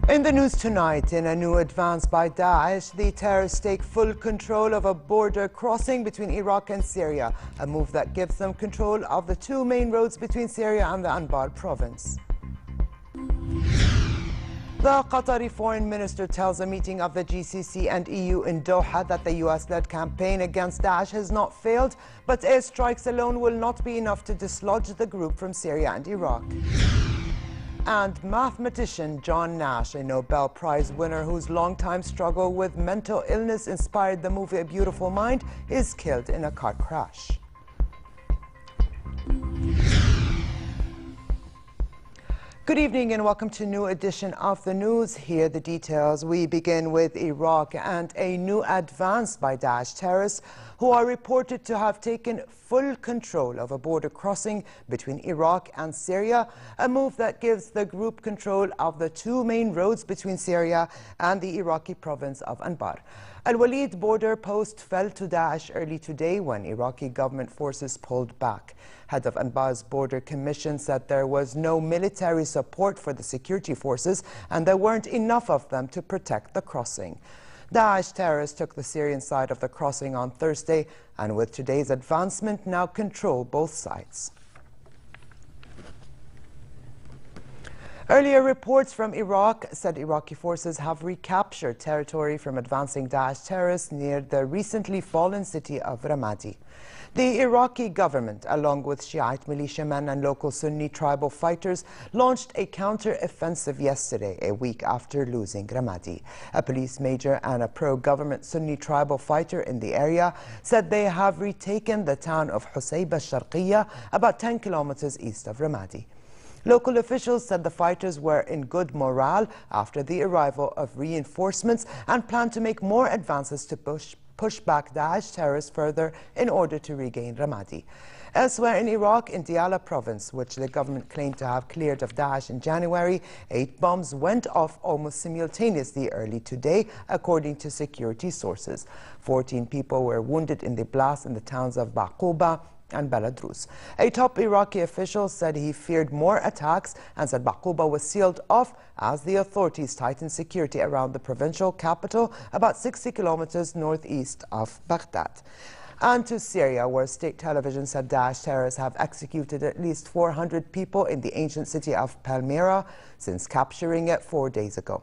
In the news tonight, in a new advance by Daesh, the terrorists take full control of a border crossing between Iraq and Syria, a move that gives them control of the two main roads between Syria and the Anbar province. The Qatari foreign minister tells a meeting of the GCC and EU in Doha that the US-led campaign against Daesh has not failed, but airstrikes alone will not be enough to dislodge the group from Syria and Iraq. And mathematician John Nash, a Nobel Prize winner whose longtime struggle with mental illness inspired the movie A Beautiful Mind, is killed in a car crash. Good evening and welcome to a new edition of the news. Here are the details. We begin with Iraq and a new advance by Daesh terrorists who are reported to have taken full control of a border crossing between Iraq and Syria, a move that gives the group control of the two main roads between Syria and the Iraqi province of Anbar. Al-Walid border post fell to Daesh early today when Iraqi government forces pulled back. Head of Anbar's border commission said there was no military support for the security forces and there weren't enough of them to protect the crossing. Daesh terrorists took the Syrian side of the crossing on Thursday and with today's advancement now control both sides. Earlier reports from Iraq said Iraqi forces have recaptured territory from advancing Daesh terrorists near the recently fallen city of Ramadi. The Iraqi government, along with Shiite militiamen and local Sunni tribal fighters, launched a counter-offensive yesterday, a week after losing Ramadi. A police major and a pro-government Sunni tribal fighter in the area said they have retaken the town of Husayba al-Sharqiyya, about 10 kilometers east of Ramadi. Local officials said the fighters were in good morale after the arrival of reinforcements and plan to make more advances to push back Daesh terrorists further in order to regain Ramadi. Elsewhere in Iraq, in Diyala province, which the government claimed to have cleared of Daesh in January, 8 bombs went off almost simultaneously early today, according to security sources. 14 people were wounded in the blast in the towns of Baquba and Baladrus. A top Iraqi official said he feared more attacks and said Baquba was sealed off as the authorities tightened security around the provincial capital about 60 kilometers northeast of Baghdad. And to Syria, where state television said Daesh terrorists have executed at least 400 people in the ancient city of Palmyra since capturing it 4 days ago.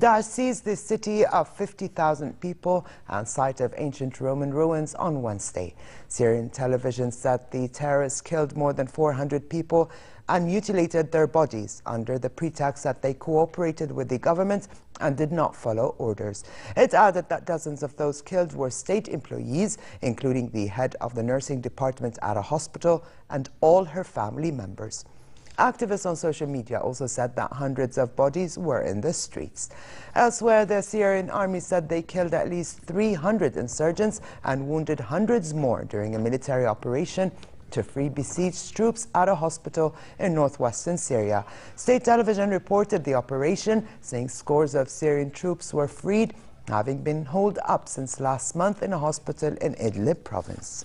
Daesh seized the city of 50,000 people and site of ancient Roman ruins on Wednesday. Syrian television said the terrorists killed more than 400 people and mutilated their bodies under the pretext that they cooperated with the government and did not follow orders. It added that dozens of those killed were state employees, including the head of the nursing department at a hospital and all her family members. Activists on social media also said that hundreds of bodies were in the streets. Elsewhere, the Syrian army said they killed at least 300 insurgents and wounded hundreds more during a military operation to free besieged troops at a hospital in northwestern Syria. State television reported the operation, saying scores of Syrian troops were freed, having been holed up since last month in a hospital in Idlib province.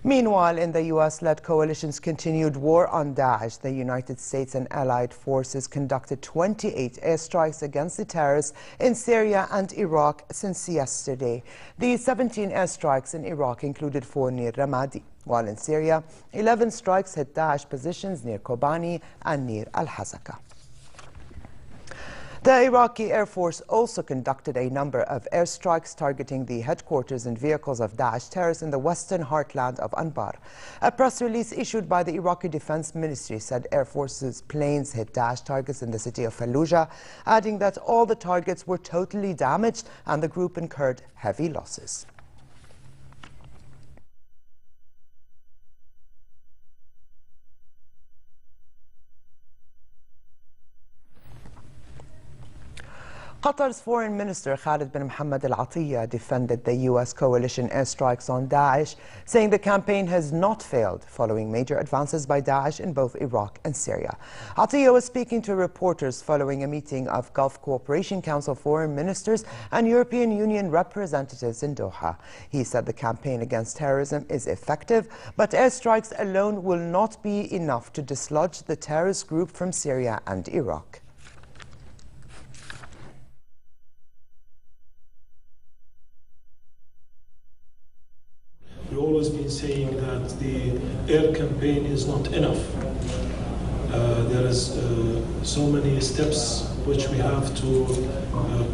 Meanwhile, in the US-led coalition's continued war on Daesh, the United States and allied forces conducted 28 airstrikes against the terrorists in Syria and Iraq since yesterday. The 17 airstrikes in Iraq included 4 near Ramadi, while in Syria, 11 strikes hit Daesh positions near Kobani and near Al-Hazaka. The Iraqi Air Force also conducted a number of airstrikes targeting the headquarters and vehicles of Daesh terrorists in the western heartland of Anbar. A press release issued by the Iraqi Defense Ministry said Air Force's planes hit Daesh targets in the city of Fallujah, adding that all the targets were totally damaged and the group incurred heavy losses. Qatar's Foreign Minister Khalid bin Mohammed Al-Atiyah defended the U.S. coalition airstrikes on Daesh, saying the campaign has not failed following major advances by Daesh in both Iraq and Syria. Atiyah was speaking to reporters following a meeting of Gulf Cooperation Council foreign ministers and European Union representatives in Doha. He said the campaign against terrorism is effective, but airstrikes alone will not be enough to dislodge the terrorist group from Syria and Iraq. We've always been saying that the air campaign is not enough. There is so many steps which we have to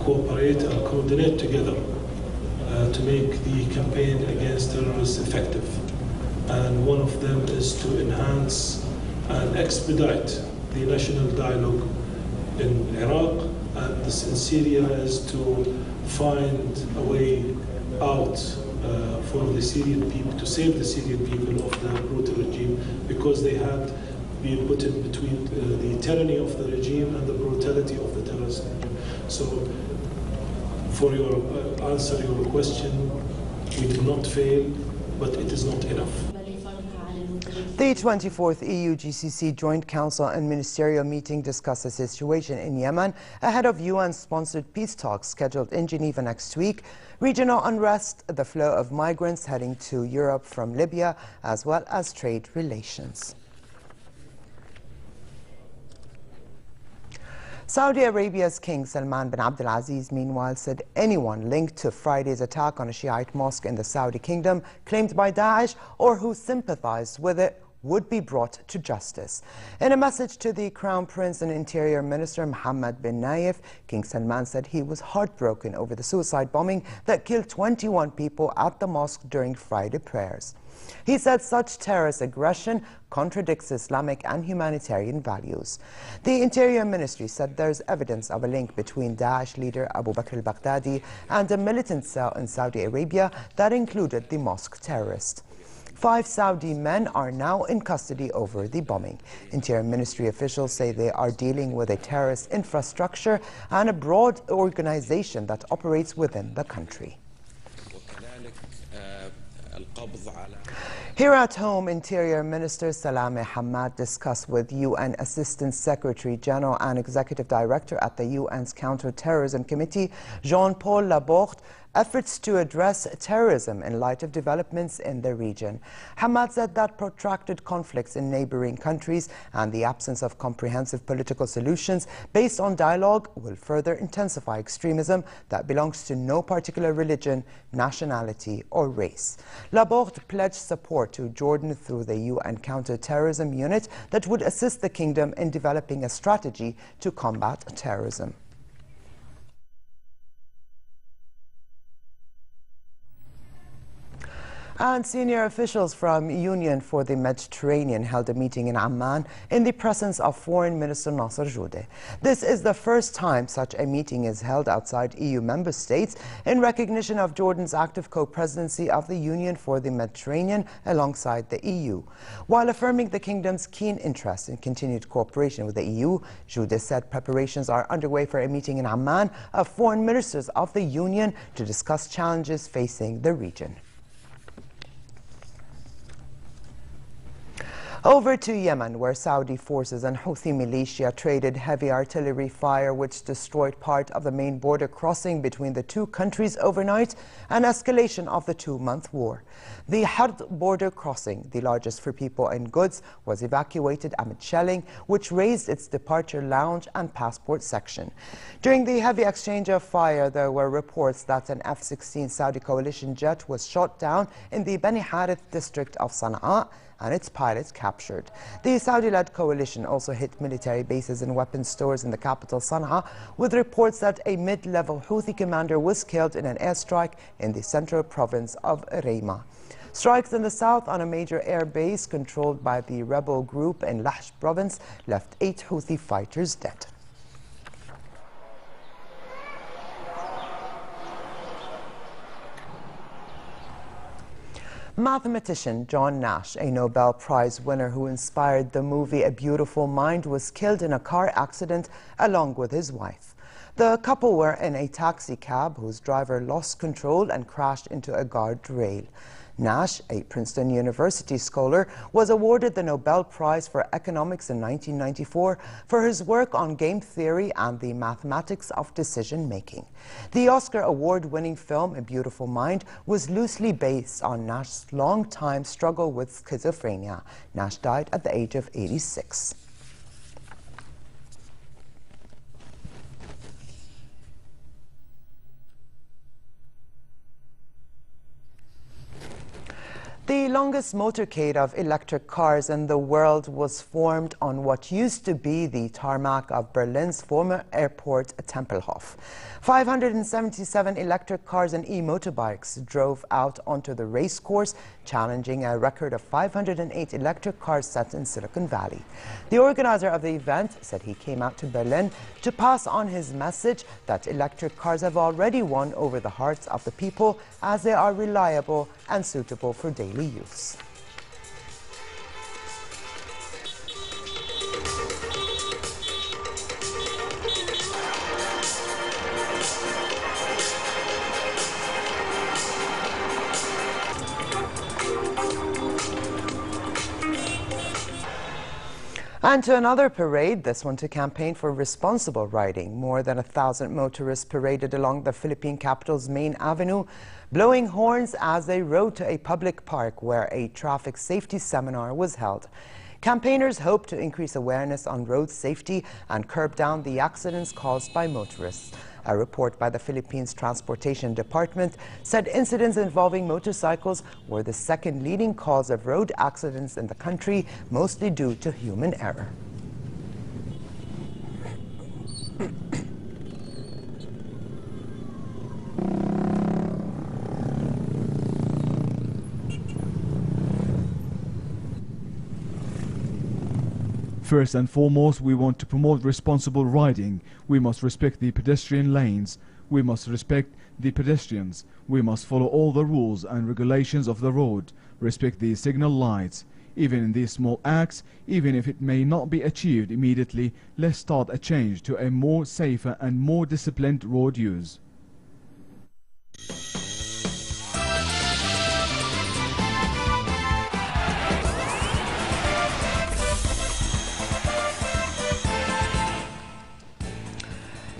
cooperate and coordinate together to make the campaign against terrorists effective. And one of them is to enhance and expedite the national dialogue in Iraq, and in Syria is to find a way out for the Syrian people, to save the Syrian people of the brutal regime, because they had been put in between the tyranny of the regime and the brutality of the terrorist regime. So, for your answer your question, we did not fail, but it is not enough. The 24th EU-GCC Joint Council and Ministerial meeting discussed the situation in Yemen ahead of UN-sponsored peace talks scheduled in Geneva next week, regional unrest, the flow of migrants heading to Europe from Libya, as well as trade relations. Saudi Arabia's King Salman bin Abdulaziz, meanwhile, said anyone linked to Friday's attack on a Shiite mosque in the Saudi kingdom claimed by Daesh or who sympathized with it would be brought to justice. In a message to the Crown Prince and Interior Minister Mohammed bin Nayef, King Salman said he was heartbroken over the suicide bombing that killed 21 people at the mosque during Friday prayers. He said such terrorist aggression contradicts Islamic and humanitarian values. The Interior Ministry said there's evidence of a link between Daesh leader Abu Bakr al-Baghdadi and a militant cell in Saudi Arabia that included the mosque terrorist. 5 Saudi men are now in custody over the bombing. Interior Ministry officials say they are dealing with a terrorist infrastructure and a broad organization that operates within the country. Here at home, Interior Minister Salameh Hamad discussed with UN Assistant Secretary General and Executive Director at the UN's Counter-Terrorism Committee, Jean-Paul Laporte, efforts to address terrorism in light of developments in the region. Hamad said that protracted conflicts in neighboring countries and the absence of comprehensive political solutions based on dialogue will further intensify extremism that belongs to no particular religion, nationality or race. Laporte pledged support to Jordan through the UN Counter-Terrorism Unit that would assist the kingdom in developing a strategy to combat terrorism. And senior officials from Union for the Mediterranean held a meeting in Amman in the presence of Foreign Minister Nasser Joudeh. This is the first time such a meeting is held outside EU member states in recognition of Jordan's active co-presidency of the Union for the Mediterranean alongside the EU. While affirming the kingdom's keen interest in continued cooperation with the EU, Joudeh said preparations are underway for a meeting in Amman of foreign ministers of the Union to discuss challenges facing the region. Over to Yemen, where Saudi forces and Houthi militia traded heavy artillery fire which destroyed part of the main border crossing between the two countries overnight, an escalation of the 2-month war. The Hard border crossing, the largest for people and goods, was evacuated amid shelling, which razed its departure lounge and passport section. During the heavy exchange of fire, there were reports that an F-16 Saudi coalition jet was shot down in the Beni Harith district of Sana'a, and its pilots captured. The Saudi-led coalition also hit military bases and weapons stores in the capital Sana'a, with reports that a mid-level Houthi commander was killed in an airstrike in the central province of Reima. Strikes in the south on a major air base controlled by the rebel group in Lahj province left 8 Houthi fighters dead. Mathematician John Nash, a Nobel Prize winner who inspired the movie A Beautiful Mind, was killed in a car accident along with his wife. The couple were in a taxi cab whose driver lost control and crashed into a guardrail. Nash, a Princeton University scholar, was awarded the Nobel Prize for Economics in 1994 for his work on game theory and the mathematics of decision-making. The Oscar award-winning film A Beautiful Mind was loosely based on Nash's long-time struggle with schizophrenia. Nash died at the age of 86. The longest motorcade of electric cars in the world was formed on what used to be the tarmac of Berlin's former airport Tempelhof. 577 electric cars and e-motorbikes drove out onto the race course, challenging a record of 508 electric cars set in Silicon Valley. The organizer of the event said he came out to Berlin to pass on his message that electric cars have already won over the hearts of the people as they are reliable and suitable for daily use. And to another parade, this one to campaign for responsible riding. More than 1,000 motorists paraded along the Philippine capital's main avenue, blowing horns as they rode to a public park where a traffic safety seminar was held. Campaigners hope to increase awareness on road safety and curb down the accidents caused by motorists. A report by the Philippines Transportation Department said incidents involving motorcycles were the second leading cause of road accidents in the country, mostly due to human error. First and foremost, we want to promote responsible riding. We must respect the pedestrian lanes. We must respect the pedestrians. We must follow all the rules and regulations of the road. Respect the signal lights. Even in these small acts, even if it may not be achieved immediately, let's start a change to a more safer and more disciplined road use.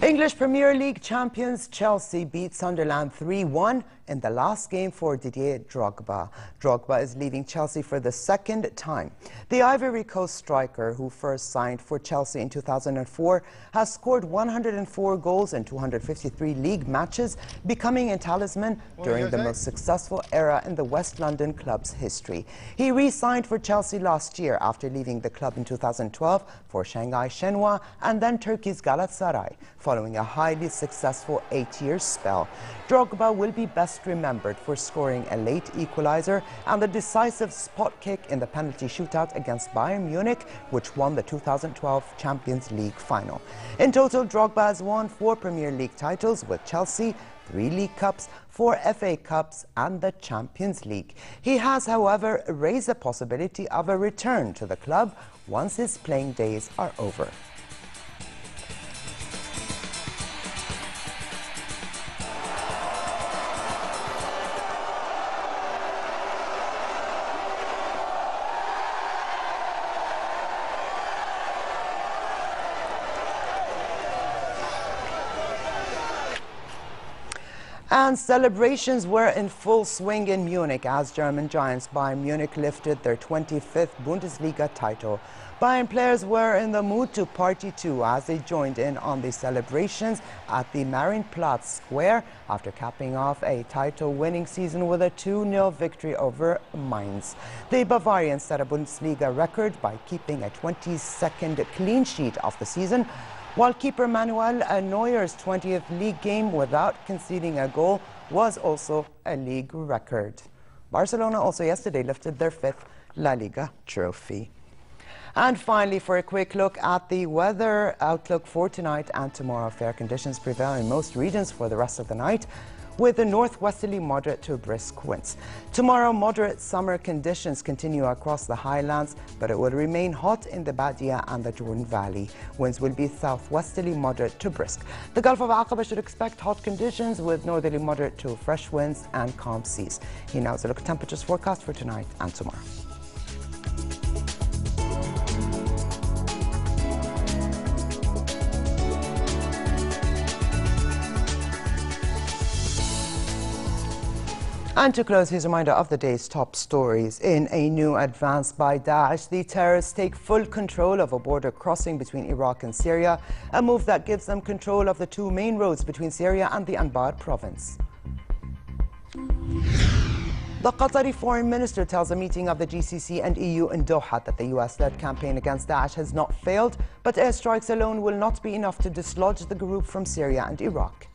English Premier League champions Chelsea beat Sunderland 3-1 in the last game for Didier Drogba. Drogba is leaving Chelsea for the second time. The Ivory Coast striker, who first signed for Chelsea in 2004, has scored 104 goals in 253 league matches, becoming a talisman during the most successful era in the West London club's history. He re-signed for Chelsea last year after leaving the club in 2012 for Shanghai Shenhua and then Turkey's Galatasaray, following a highly successful 8-year spell. Drogba will be best remembered for scoring a late equalizer and the decisive spot kick in the penalty shootout against Bayern Munich, which won the 2012 Champions League final. In total, Drogba has won 4 Premier League titles with Chelsea, 3 League Cups, 4 FA Cups and the Champions League. He has, however, raised the possibility of a return to the club once his playing days are over. And celebrations were in full swing in Munich as German giants Bayern Munich lifted their 25th Bundesliga title. Bayern players were in the mood to party too as they joined in on the celebrations at the Marienplatz Square after capping off a title-winning season with a 2-0 victory over Mainz. The Bavarians set a Bundesliga record by keeping a 22nd clean sheet of the season, while keeper Manuel Neuer's 20th league game without conceding a goal was also a league record. Barcelona also yesterday lifted their 5th La Liga trophy. And finally, for a quick look at the weather outlook for tonight and tomorrow. Fair conditions prevail in most regions for the rest of the night, with a northwesterly moderate to brisk winds. Tomorrow, moderate summer conditions continue across the highlands, but it will remain hot in the Badia and the Jordan Valley. Winds will be southwesterly moderate to brisk. The Gulf of Aqaba should expect hot conditions with northerly moderate to fresh winds and calm seas. Here now is a look at temperatures forecast for tonight and tomorrow. And to close, here's a reminder of the day's top stories. In a new advance by Daesh, the terrorists take full control of a border crossing between Iraq and Syria, a move that gives them control of the two main roads between Syria and the Anbar province. The Qatari foreign minister tells a meeting of the GCC and EU in Doha that the US-led campaign against Daesh has not failed, but airstrikes alone will not be enough to dislodge the group from Syria and Iraq.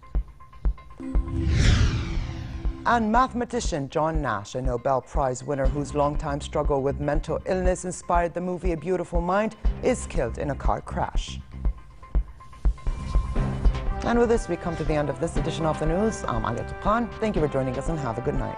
And mathematician John Nash, a Nobel Prize winner whose longtime struggle with mental illness inspired the movie A Beautiful Mind, is killed in a car crash. And with this, we come to the end of this edition of the news. I'm Alia Tuqan. Thank you for joining us and have a good night.